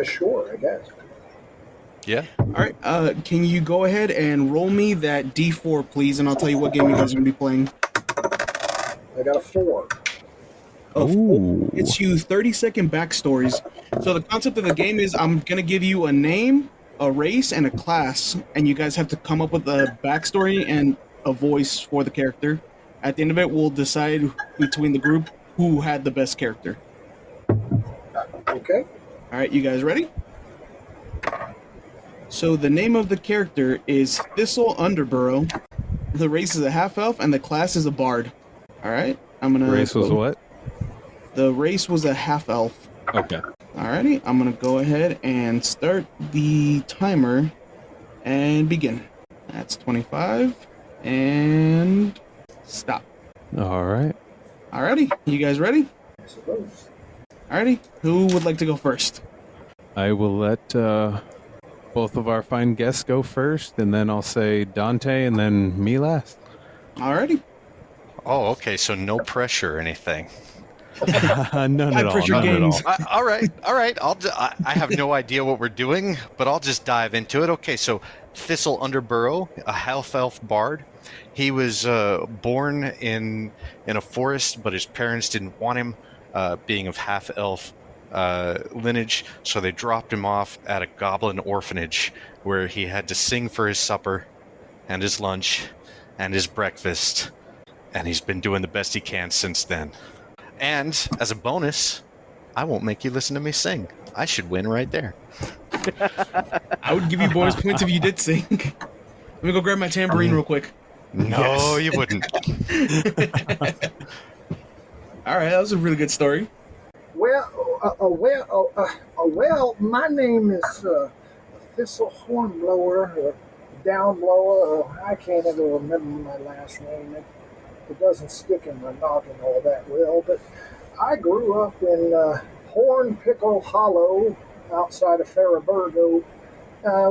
[SPEAKER 3] Sure, I guess.
[SPEAKER 4] Yeah.
[SPEAKER 2] All right. Can you go ahead and roll me that D4, please, and I'll tell you what game you guys are going to be playing.
[SPEAKER 3] I got a 4.
[SPEAKER 2] of
[SPEAKER 5] Ooh.
[SPEAKER 2] It's you 30-second backstories. So the concept of the game is I'm gonna give you a name, a race, and a class, and you guys have to come up with a backstory and a voice for the character. At the end of it, we'll decide between the group who had the best character.
[SPEAKER 3] Okay.
[SPEAKER 2] All right, you guys ready? So the name of the character is Thistle Underburrow. The race is a half elf, and the class is a bard. All right, I'm gonna.
[SPEAKER 5] Race was what?
[SPEAKER 2] The race was a half elf.
[SPEAKER 5] Okay.
[SPEAKER 2] Alrighty, I'm gonna go ahead and start the timer and begin. That's 25 and stop.
[SPEAKER 5] All right.
[SPEAKER 2] Alrighty, you guys ready?
[SPEAKER 3] I suppose.
[SPEAKER 2] Alrighty, who would like to go first?
[SPEAKER 5] I will let both of our fine guests go first, and then I'll say Dante, and then me last.
[SPEAKER 2] Alrighty.
[SPEAKER 4] Oh, okay. So no pressure or anything.
[SPEAKER 5] None at all.
[SPEAKER 2] High-pressure
[SPEAKER 5] None at all.
[SPEAKER 2] games.
[SPEAKER 4] All right. I have no idea what we're doing, but I'll just dive into it. Okay, so Thistle Underburrow, a half elf bard. He was born in a forest, but his parents didn't want him, being of half elf lineage, so they dropped him off at a goblin orphanage where he had to sing for his supper and his lunch and his breakfast, and he's been doing the best he can since then. And as a bonus, I won't make you listen to me sing. I should win right there.
[SPEAKER 2] I would give you bonus points if you did sing. Let me go grab my tambourine real quick.
[SPEAKER 4] No, you wouldn't.
[SPEAKER 2] Alright, that was a really good story.
[SPEAKER 3] Well, my name is Thistle Hornblower, Downblower. I can't ever remember my last name. It doesn't stick in my noggin all that well, but I grew up in Horn Pickle Hollow outside of Fariburgo.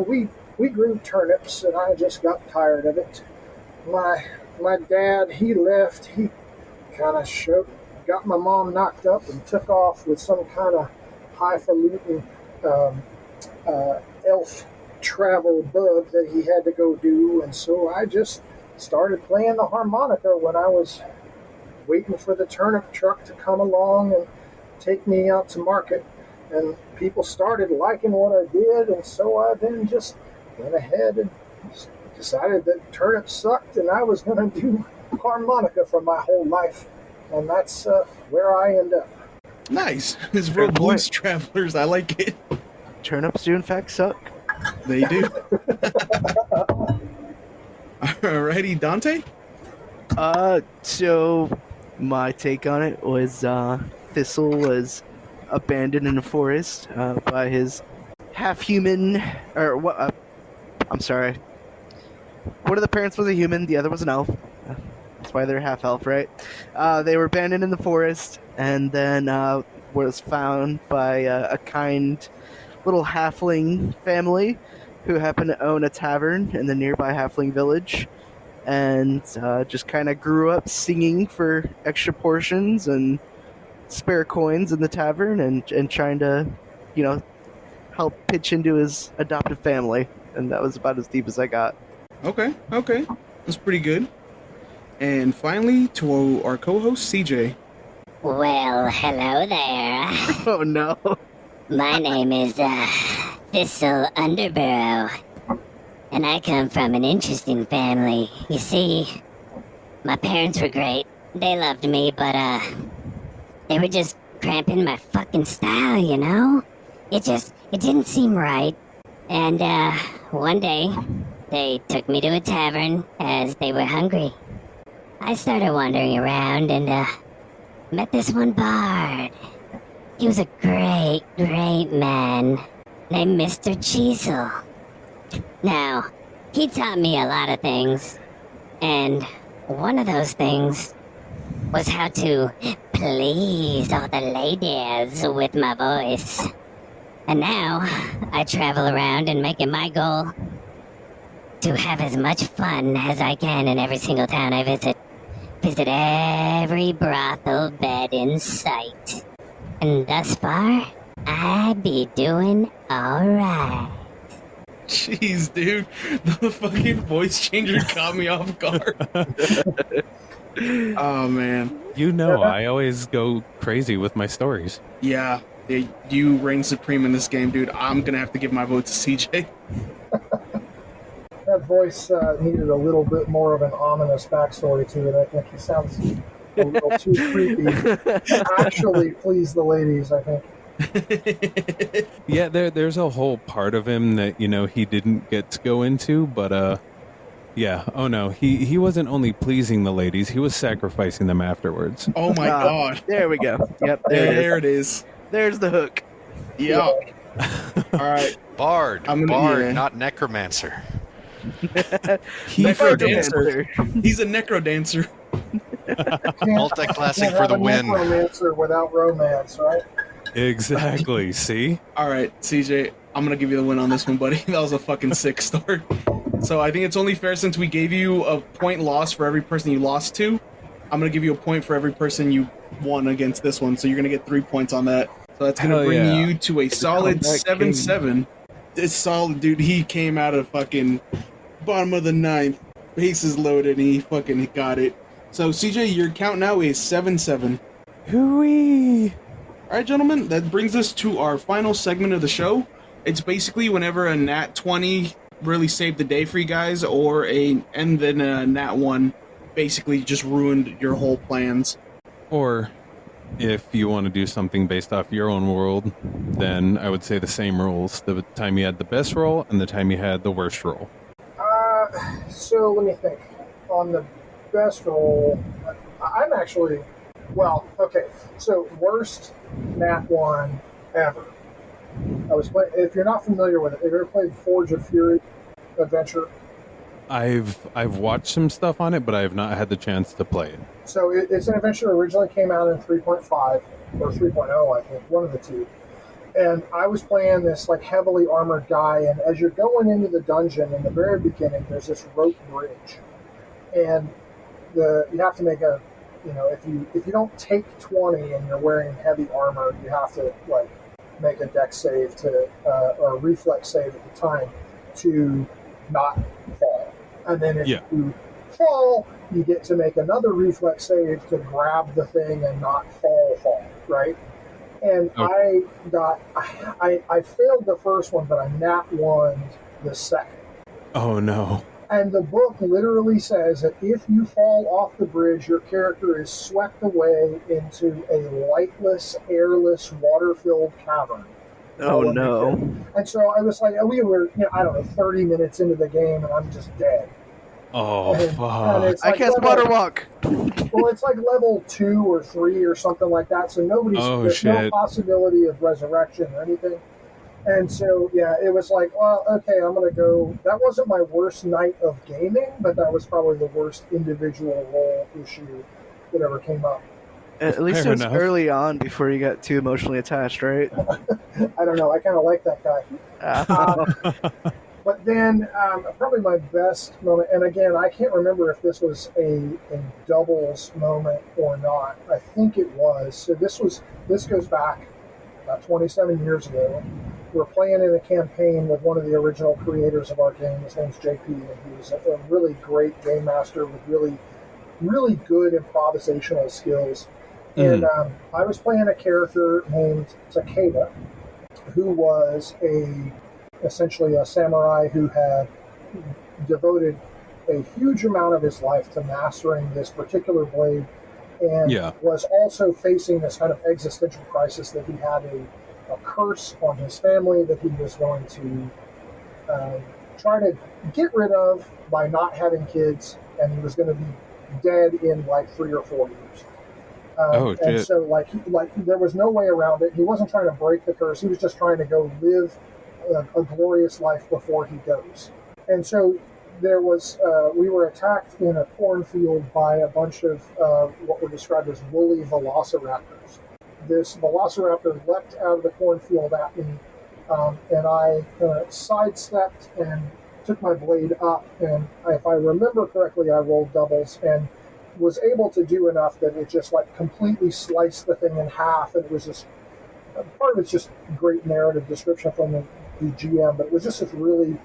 [SPEAKER 3] We grew turnips, and I just got tired of it. My dad, he left. He kind of got my mom knocked up and took off with some kind of highfalutin elf travel bug that he had to go do, and so I just started playing the harmonica when I was waiting for the turnip truck to come along and take me out to market, and people started liking what I did, and so I then just went ahead and decided that turnips sucked and I was going to do harmonica for my whole life, and that's where I end up.
[SPEAKER 2] Nice. It's real blues travelers. I like it.
[SPEAKER 6] Turnips do in fact suck.
[SPEAKER 2] They do. Alrighty, Dante?
[SPEAKER 6] So my take on it was Thistle was abandoned in a forest by his half-human, or what? I'm sorry. One of the parents was a human, the other was an elf. That's why they're half-elf, right? They were abandoned in the forest, and then was found by a kind little halfling family who happened to own a tavern in the nearby halfling village, and just kind of grew up singing for extra portions and spare coins in the tavern, and trying to, help pitch into his adoptive family. And that was about as deep as I got.
[SPEAKER 2] Okay. That's pretty good. And finally, to our co-host, CJ.
[SPEAKER 7] Well, hello there.
[SPEAKER 6] Oh no.
[SPEAKER 7] My name is Thistle Underburrow, and I come from an interesting family. You see, my parents were great. They loved me, but they were just cramping my fucking style, It didn't seem right. And one day, they took me to a tavern as they were hungry. I started wandering around and met this one bard. He was a great, great man named Mr. Cheezel. Now, he taught me a lot of things, and one of those things was how to please all the ladies with my voice. And now, I travel around and make it my goal to have as much fun as I can in every single town I visit. Visit every brothel bed in sight. And thus far, I be doing alright.
[SPEAKER 2] Jeez, dude. The fucking voice changer caught me off guard. Oh, man.
[SPEAKER 5] You know, I always go crazy with my stories.
[SPEAKER 2] Yeah, you reign supreme in this game, dude. I'm gonna have to give my vote to CJ.
[SPEAKER 3] That voice needed a little bit more of an ominous backstory to it. I think he sounds a little too creepy to actually please the ladies, I think.
[SPEAKER 5] Yeah, there's a whole part of him that, you know, he didn't get to go into, but yeah. Oh no, he wasn't only pleasing the ladies, he was sacrificing them afterwards.
[SPEAKER 2] Oh my god.
[SPEAKER 6] There we go. Yep, there it is.
[SPEAKER 2] There it is.
[SPEAKER 6] There's the hook.
[SPEAKER 2] Yeah. All right.
[SPEAKER 4] Bard,
[SPEAKER 2] yeah.
[SPEAKER 4] not necromancer.
[SPEAKER 2] Necro-dancer. He's a necro-dancer.
[SPEAKER 4] Multi-classing for the win.
[SPEAKER 3] Necromancer without romance, right?
[SPEAKER 5] Exactly. See?
[SPEAKER 2] All right, CJ, I'm gonna give you the win on this one, buddy. That was a fucking sick start. So I think it's only fair, since we gave you a point loss for every person you lost to, I'm gonna give you a point for every person you won against this one. So you're gonna get 3 points on that. So that's gonna bring you to a solid 7-7. It's solid, dude. He came out of fucking bottom of the ninth, bases loaded, and he fucking got it. So CJ, your count now is 7-7.
[SPEAKER 5] Hooey!
[SPEAKER 2] All right, gentlemen, that brings us to our final segment of the show. It's basically whenever a nat 20 really saved the day for you guys, and then a nat 1 basically just ruined your whole plans.
[SPEAKER 5] Or if you want to do something based off your own world, then I would say the same rules. The time you had the best roll and the time you had the worst roll.
[SPEAKER 3] So let me think. On the best roll, I'm actually... Well, okay. So worst nat 1 ever. I was playing. If you're not familiar with it, have you ever played Forge of Fury adventure?
[SPEAKER 5] I've watched some stuff on it, but I have not had the chance to play it.
[SPEAKER 3] So it's an adventure that originally came out in 3.5 or 3.0, I think, one of the two. And I was playing this like heavily armored guy, and as you're going into the dungeon in the very beginning, there's this rope bridge, and you have to make a, you know, if you don't take 20 and you're wearing heavy armor, you have to like make a dex save or a reflex save at the time to not fall. And then if you fall, you get to make another reflex save to grab the thing and not fall, right? And I failed the first one, but I nat 1'd the second.
[SPEAKER 5] Oh no.
[SPEAKER 3] And the book literally says that if you fall off the bridge, your character is swept away into a lightless, airless, water-filled cavern.
[SPEAKER 6] Oh no.
[SPEAKER 3] And so I was like, we were, I don't know, 30 minutes into the game, and I'm just dead.
[SPEAKER 5] Oh, fuck.
[SPEAKER 3] It's
[SPEAKER 6] I can't water walk.
[SPEAKER 3] Well, it's like level 2 or 3 or something like that, so there's no possibility of resurrection or anything. And so, yeah, it was like, well, okay, I'm going to go. That wasn't my worst night of gaming, but that was probably the worst individual role issue that ever came up.
[SPEAKER 6] At least it was early on before you got too emotionally attached, right?
[SPEAKER 3] I don't know. I kind of like that guy. But then probably my best moment, and again, I can't remember if this was a doubles moment or not. I think it was. So this goes back about 27 years ago. We're playing in a campaign with one of the original creators of our game. His name's JP, and he was a really great game master with really, really good improvisational skills. And I was playing a character named Takeda, who was essentially a samurai who had devoted a huge amount of his life to mastering this particular blade, and was also facing this kind of existential crisis that he had a curse on his family that he was going to try to get rid of by not having kids, and he was going to be dead in like 3 or 4 years. And so like there was no way around it. He wasn't trying to break the curse. He was just trying to go live a glorious life before he goes. And so there was we were attacked in a cornfield by a bunch of what were described as woolly velociraptors. This velociraptor leapt out of the cornfield at me, and I sidestepped and took my blade up, and if I remember correctly, I rolled doubles and was able to do enough that it just like completely sliced the thing in half. And it was just part of it's just great narrative description from the GM, but it was just this really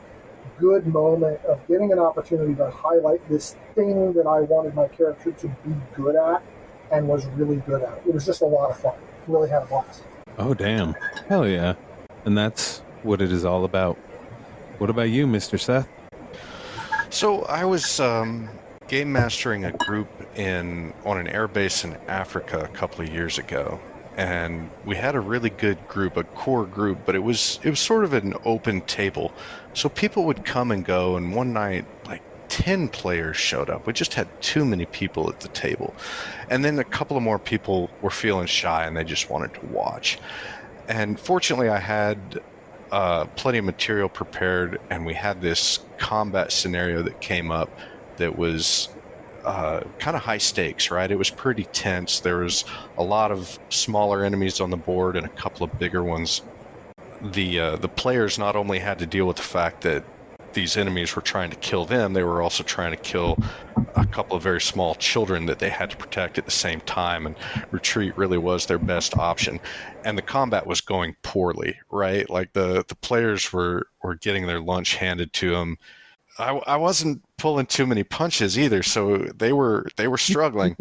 [SPEAKER 3] good moment of getting an opportunity to highlight this thing that I wanted my character to be good at and was really good at. It was just a lot of fun. Really had a blast.
[SPEAKER 5] Oh, damn. Hell yeah. And that's what it is all about. What about you, Mr. Seth?
[SPEAKER 4] So I was game mastering a group on an air base in Africa a couple of years ago, and we had a really good group, a core group, but it was sort of an open table, so people would come and go. And one night, like 10 players showed up. We just had too many people at the table, and then a couple of more people were feeling shy and they just wanted to watch. And fortunately, I had plenty of material prepared, and we had this combat scenario that came up that was kind of high stakes, right? It was pretty tense. There was a lot of smaller enemies on the board and a couple of bigger ones. The players not only had to deal with the fact that these enemies were trying to kill them, they were also trying to kill a couple of very small children that they had to protect at the same time, and retreat really was their best option. And the combat was going poorly, right? Like the players were getting their lunch handed to them. I wasn't pulling too many punches either, so they were struggling.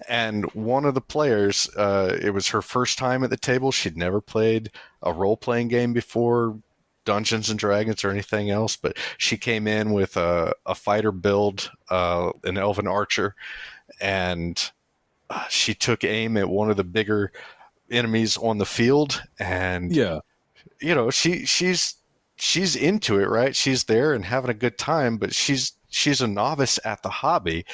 [SPEAKER 4] And one of the players, it was her first time at the table. She'd never played a role-playing game before, Dungeons and Dragons or anything else, but she came in with a fighter build, an elven archer, and she took aim at one of the bigger enemies on the field. And
[SPEAKER 5] Yeah.
[SPEAKER 4] you know, she's into it, right? She's there and having a good time, but she's a novice at the hobby,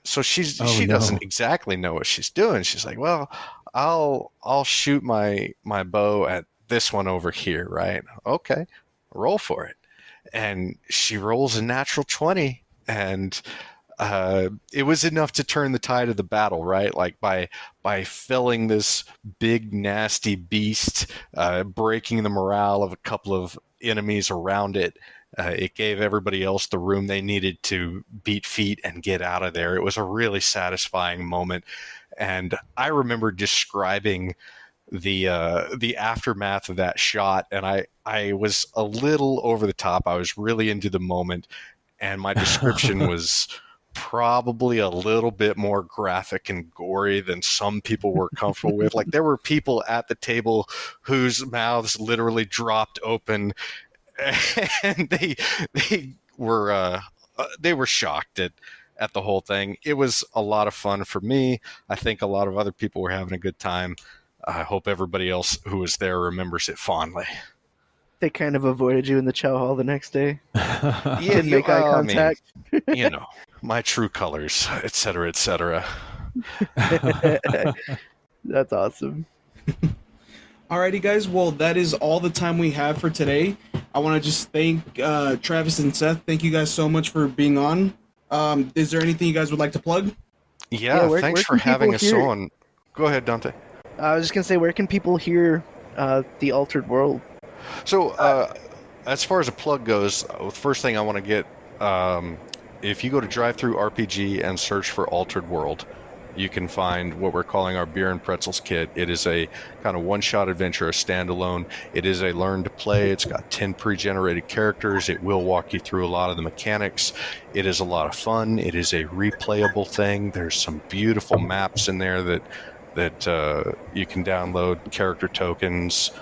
[SPEAKER 4] so she doesn't exactly know what she's doing. She's like, well, I'll shoot my bow at this one over here, right? Okay, roll for it. And she rolls a natural 20, and it was enough to turn the tide of the battle, right? Like by felling this big nasty beast, breaking the morale of a couple of enemies around it, it gave everybody else the room they needed to beat feet and get out of there. It was a really satisfying moment, and I remember describing the aftermath of that shot, and I was a little over the top. I was really into the moment, and my description was probably a little bit more graphic and gory than some people were comfortable with. Like, there were people at the table whose mouths literally dropped open, and they were shocked at the whole thing. It was a lot of fun for me. I think a lot of other people were having a good time. I hope everybody else who was there remembers it fondly.
[SPEAKER 6] They kind of avoided you in the chow hall the next day.
[SPEAKER 4] Yeah,
[SPEAKER 6] Didn't make eye contact.
[SPEAKER 4] You know, my true colors, etc., etc.
[SPEAKER 6] That's awesome.
[SPEAKER 2] Alrighty, guys. Well, that is all the time we have for today. I want to just thank Travis and Seth. Thank you guys so much for being on. Is there anything you guys would like to plug?
[SPEAKER 4] Yeah,
[SPEAKER 6] where
[SPEAKER 4] thanks for
[SPEAKER 6] can
[SPEAKER 4] having
[SPEAKER 6] people
[SPEAKER 4] us
[SPEAKER 6] hear-
[SPEAKER 4] on. Go ahead, Dante.
[SPEAKER 6] I was just going to say, where can people hear The Altered World?
[SPEAKER 4] So, as far as a plug goes, the first thing I want to get, if you go to DriveThruRPG and search for Altered World, you can find what we're calling our Beer and Pretzels kit. It is a kind of one-shot adventure, a standalone. It is a learn to play. It's got 10 pre-generated characters. It will walk you through a lot of the mechanics. It is a lot of fun. It is a replayable thing. There's some beautiful maps in there that you can download, character tokens.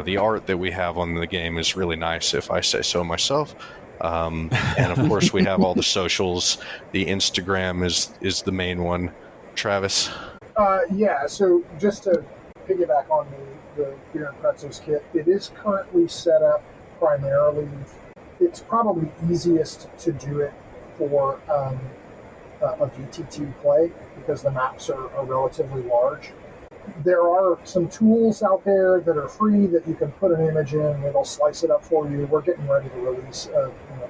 [SPEAKER 4] The art that we have on the game is really nice, if I say so myself. And of course, we have all the socials. The Instagram is the main one. Travis?
[SPEAKER 3] Yeah, so just to piggyback on the Beer and Pretzels kit, it is currently set up primarily. It's probably easiest to do it for a VTT play because the maps are relatively large. There are some tools out there that are free that you can put an image in and it'll slice it up for you. We're getting ready to release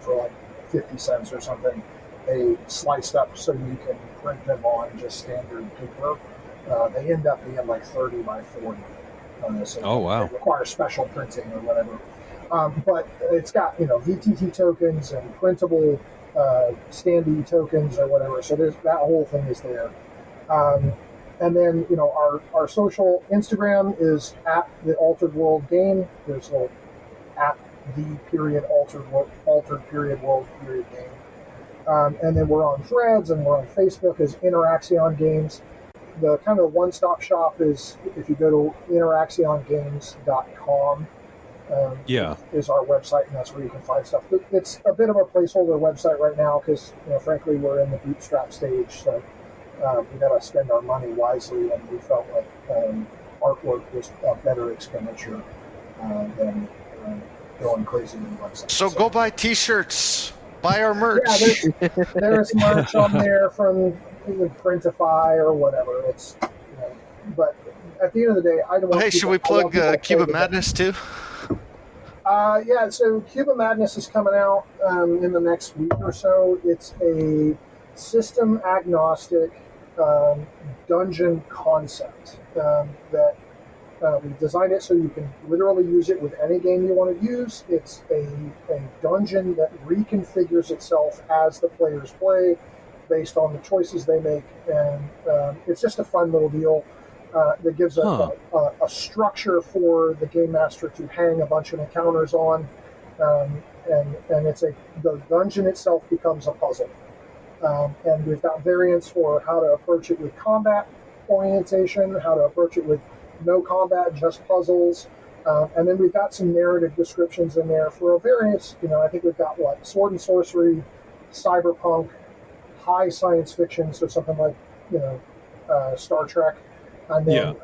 [SPEAKER 3] for like 50 cents or something, a sliced up so you can print them on just standard paper. They end up being like 30 by 40. So
[SPEAKER 5] Oh, wow.
[SPEAKER 3] They require special printing or whatever. But it's got, VTT tokens and printable standee tokens or whatever. So there's that whole thing is there. And then, our social Instagram is at the Altered World Game. There's a little at the period altered period world period game. And then we're on Threads and we're on Facebook as Interaction Games. The kind of one-stop shop is if you go to interactiongames.com. Is our website, and that's where you can find stuff. It's a bit of a placeholder website right now because, frankly, we're in the bootstrap stage, so we got to spend our money wisely, and we felt like artwork was a better expenditure than going crazy on the website.
[SPEAKER 4] So go buy T-shirts, buy our merch.
[SPEAKER 3] Yeah, there's merch on there from Printify or whatever. It's, but at the end of the day, I don't.
[SPEAKER 4] Hey, should we plug Cube of Madness too?
[SPEAKER 3] Yeah, so Cube of Madness is coming out in the next week or so. It's a system agnostic dungeon concept that we designed it so you can literally use it with any game you want to use. It's a dungeon that reconfigures itself as the players play based on the choices they make, and it's just a fun little deal. That gives a structure for the game master to hang a bunch of encounters on, and the dungeon itself becomes a puzzle. And we've got variants for how to approach it with combat orientation, how to approach it with no combat, just puzzles, and then we've got some narrative descriptions in there for various. I think we've got sword and sorcery, cyberpunk, high science fiction, so something like Star Trek. And then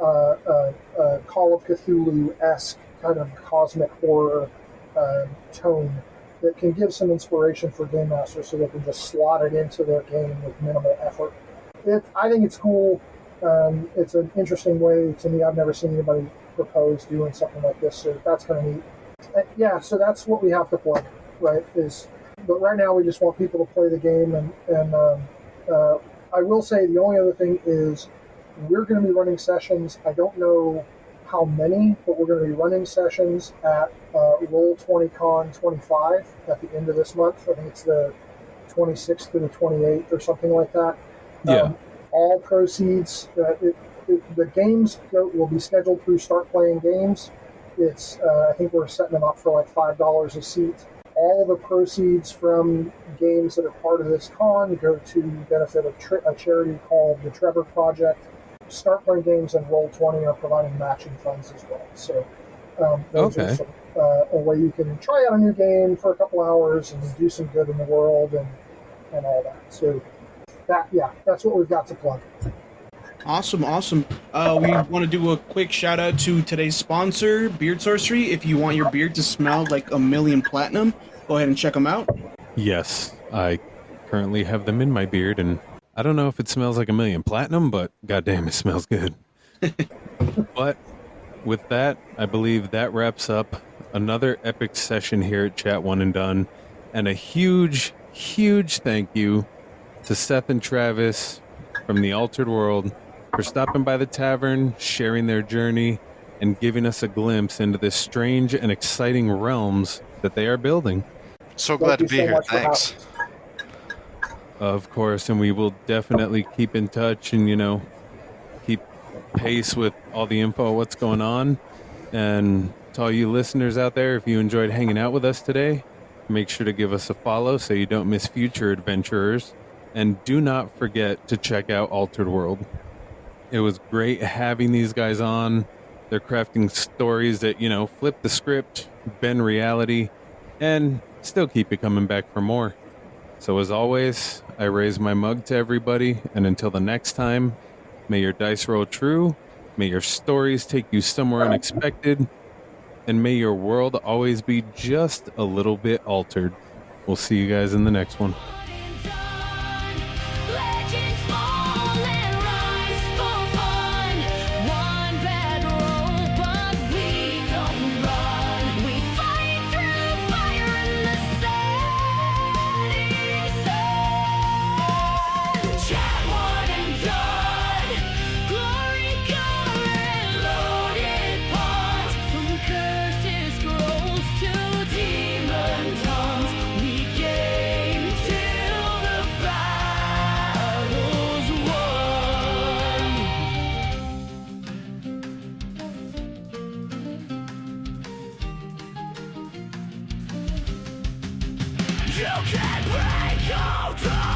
[SPEAKER 3] Call of Cthulhu-esque kind of cosmic horror tone that can give some inspiration for game masters so they can just slot it into their game with minimal effort. I think it's cool. It's an interesting way to me. I've never seen anybody propose doing something like this, so that's kind of neat. So that's what we have to plug, right? But right now we just want people to play the game, and I will say the only other thing is, we're going to be running sessions. I don't know how many, but we're going to be running sessions at Roll20Con 25 at the end of this month. I think it's the 26th to the 28th or something like that.
[SPEAKER 5] Yeah.
[SPEAKER 3] All proceeds, the games will be scheduled through Start Playing Games. It's I think we're setting them up for like $5 a seat. All the proceeds from games that are part of this con go to benefit a charity called the Trevor Project. Start Playing Games and Roll20 are providing matching funds as well. So those are some, a way you can try out a new game for a couple hours and do some good in the world and all that. So that's what we've got to plug.
[SPEAKER 2] Awesome. We want to do a quick shout out to today's sponsor, Beard Sorcery. If you want your beard to smell like a million platinum, go ahead and check them out.
[SPEAKER 5] Yes, I currently have them in my beard, and I don't know if it smells like a million platinum, but goddamn, it smells good. But with that, I believe that wraps up another epic session here at Chat One and Done, and a huge thank you to Seth and Travis from the Altered World for stopping by the tavern, sharing their journey, and giving us a glimpse into the strange and exciting realms that they are building.
[SPEAKER 4] So glad to be here. Thanks.
[SPEAKER 5] Of course, and we will definitely keep in touch and, keep pace with all the info, what's going on. And to all you listeners out there, if you enjoyed hanging out with us today, make sure to give us a follow so you don't miss future adventurers. And do not forget to check out Altered World. It was great having these guys on. They're crafting stories that, flip the script, bend reality, and still keep you coming back for more. So as always, I raise my mug to everybody, and until the next time, may your dice roll true, may your stories take you somewhere unexpected, and may your world always be just a little bit altered. We'll see you guys in the next one.
[SPEAKER 1] Legends fall and rise for fun. One bad roll, but we don't run. We fight through fire in the setting sun. Chat one and done. Glory, and loaded pots. From curses scrolls to demon tongues. We game to Go to